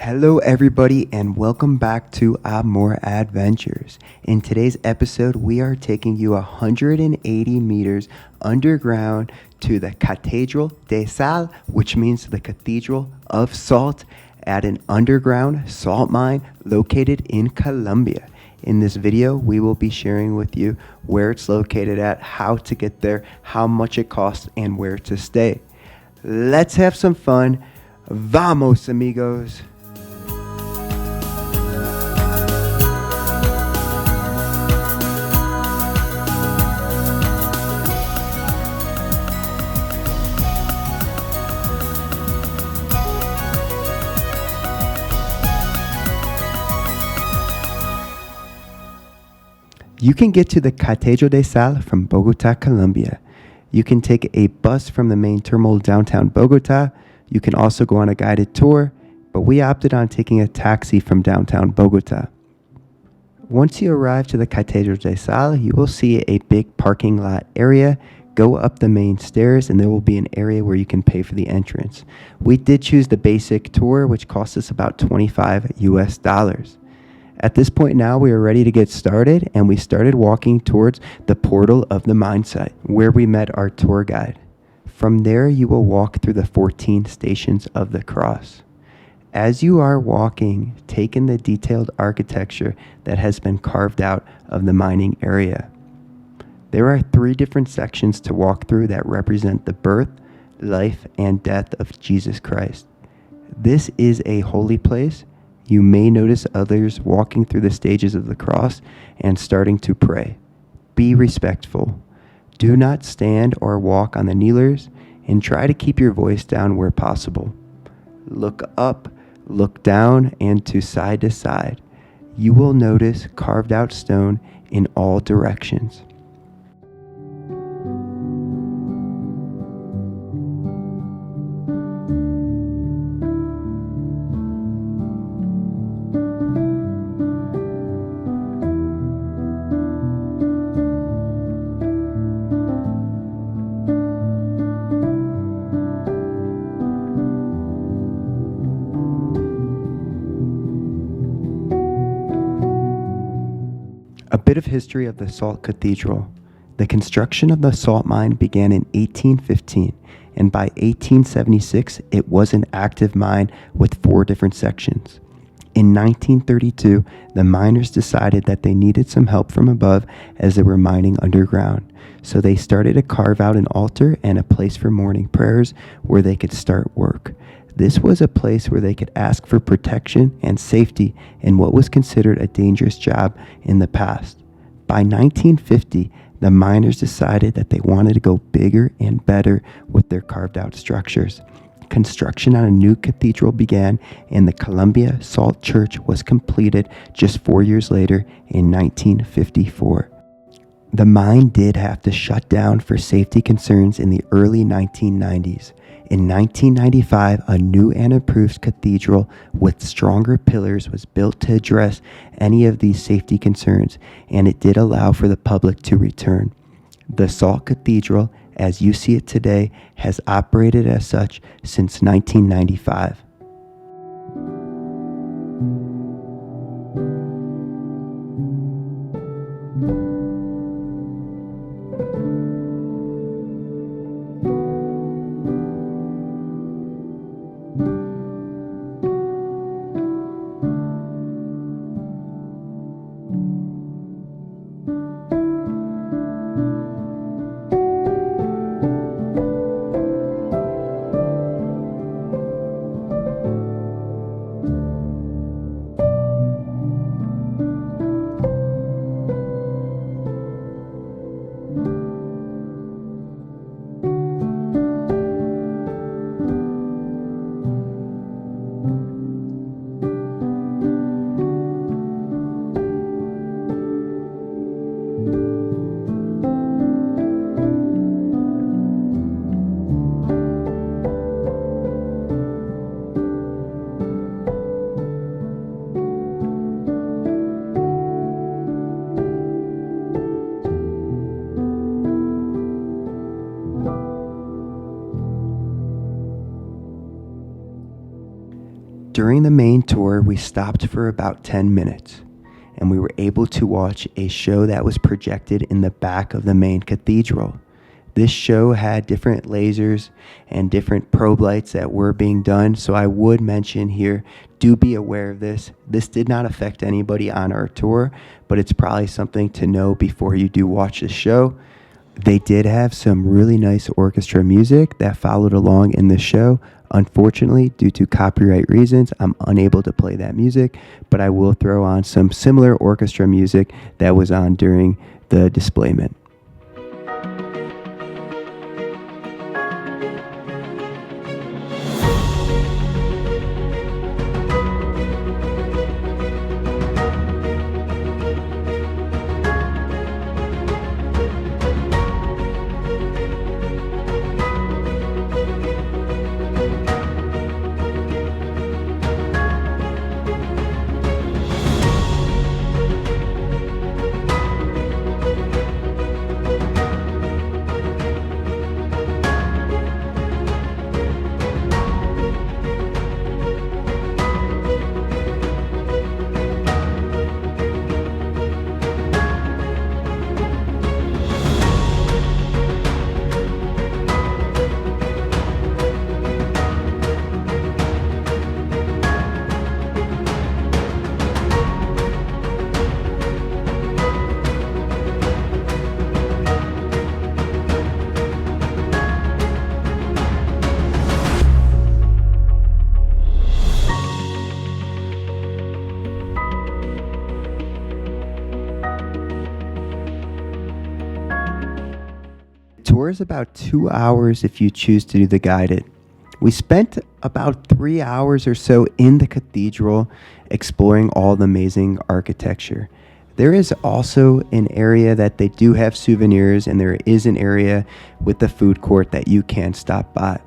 Hello, everybody, and welcome back to More Adventures. In today's episode, we are taking you 180 meters underground to the Catedral De Sal, which means the Cathedral of Salt, at an underground salt mine located in Colombia. In this video, we will be sharing with you where it's located at, how to get there, how much it costs, and where to stay. Let's have some fun. Vamos, amigos. You can get to the Catedral De Sal from Bogota, Colombia. You can take a bus from the main terminal downtown Bogota. You can also go on a guided tour, but we opted on taking a taxi from downtown Bogota. Once you arrive to the Catedral De Sal, you will see a big parking lot area. Go up the main stairs and there will be an area where you can pay for the entrance. We did choose the basic tour, which cost us about $25. At this point now, we are ready to get started, and we started walking towards the portal of the mine site, where we met our tour guide. From there, you will walk through the 14 stations of the cross. As you are walking, take in the detailed architecture that has been carved out of the mining area. There are 3 different sections to walk through that represent the birth, life, and death of Jesus Christ. This is a holy place. You may notice others walking through the stages of the cross and starting to pray. Be respectful. Do not stand or walk on the kneelers, and try to keep your voice down where possible. Look up, look down, and to side. You will notice carved out stone in all directions. A bit of history of the Salt Cathedral. The construction of the salt mine began in 1815, and by 1876 it was an active mine with 4 different sections. In 1932, the miners decided that they needed some help from above as they were mining underground, so they started to carve out an altar and a place for morning prayers where they could start work. This was a place where they could ask for protection and safety in what was considered a dangerous job in the past. By 1950, the miners decided that they wanted to go bigger and better with their carved out structures. Construction on a new cathedral began, and the Colombia Salt Church was completed just 4 years later in 1954. The mine did have to shut down for safety concerns in the early 1990s. In 1995, a new and improved cathedral with stronger pillars was built to address any of these safety concerns, and it did allow for the public to return. The Salt Cathedral, as you see it today, has operated as such since 1995. During the main tour, we stopped for about 10 minutes and we were able to watch a show that was projected in the back of the main cathedral. This show had different lasers and different probe lights that were being done, so I would mention here, do be aware of this. This did not affect anybody on our tour, but it's probably something to know before you do watch the show. They did have some really nice orchestra music that followed along in the show. Unfortunately, due to copyright reasons, I'm unable to play that music, but I will throw on some similar orchestra music that was on during the displayment. Tour is about 2 hours if you choose to do the guided. We spent about 3 hours or so in the cathedral exploring all the amazing architecture. There is also an area that they do have souvenirs, and there is an area with the food court that you can stop by.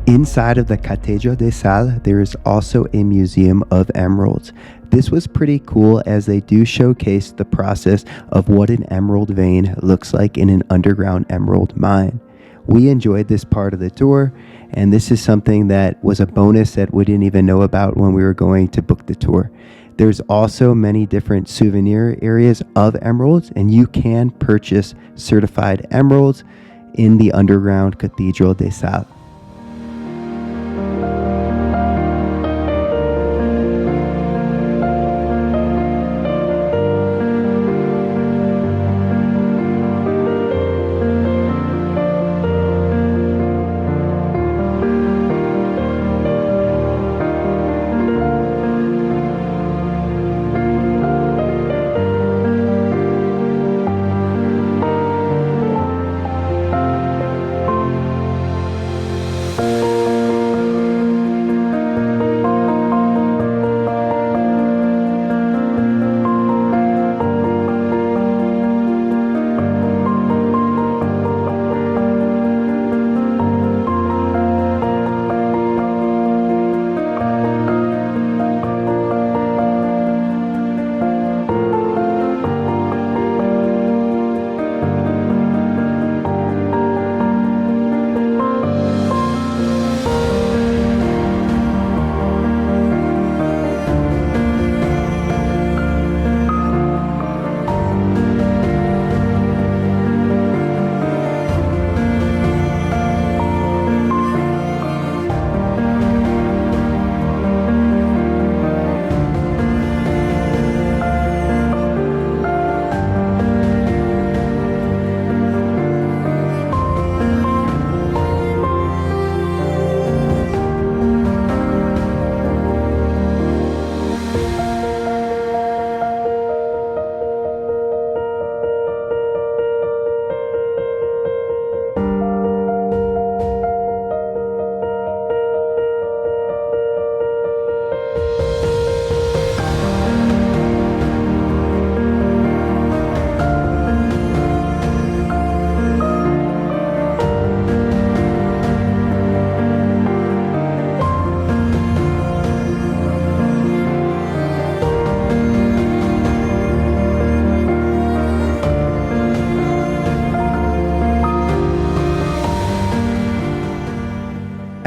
Inside of the Catedral De Sal, there is also a museum of emeralds. This was pretty cool as they do showcase the process of what an emerald vein looks like in an underground emerald mine. We enjoyed this part of the tour, and this is something that was a bonus that we didn't even know about when we were going to book the tour. There's also many different souvenir areas of emeralds, and you can purchase certified emeralds in the underground Catedral De Sal.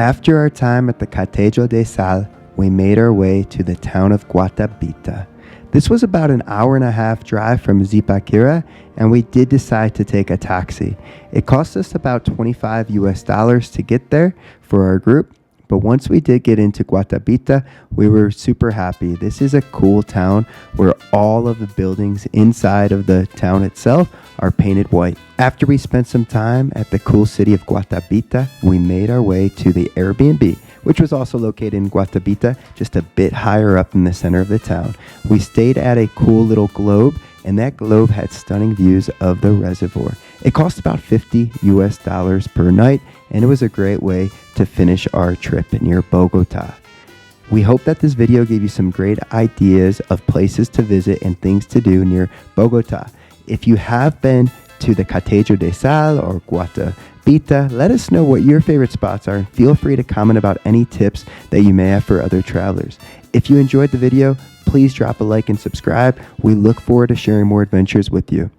After our time at the Catedral De Sal, we made our way to the town of Guatavita. This was about an hour and a half drive from Zipaquirá, and we did decide to take a taxi. It cost us about $25 to get there for our group, but once we did get into Guatavita, we were super happy. This is a cool town where all of the buildings inside of the town itself are painted white. After we spent some time at the cool city of Guatavita, we made our way to the Airbnb, which was also located in Guatavita, just a bit higher up in the center of the town. We stayed at a cool little globe, and that globe had stunning views of the reservoir. It cost about $50 per night, and it was a great way to finish our trip near Bogota. We hope that this video gave you some great ideas of places to visit and things to do near Bogota. If you have been to the Catedral De Sal or Guatavita, let us know what your favorite spots are, and feel free to comment about any tips that you may have for other travelers. If you enjoyed the video, please drop a like and subscribe. We look forward to sharing more adventures with you.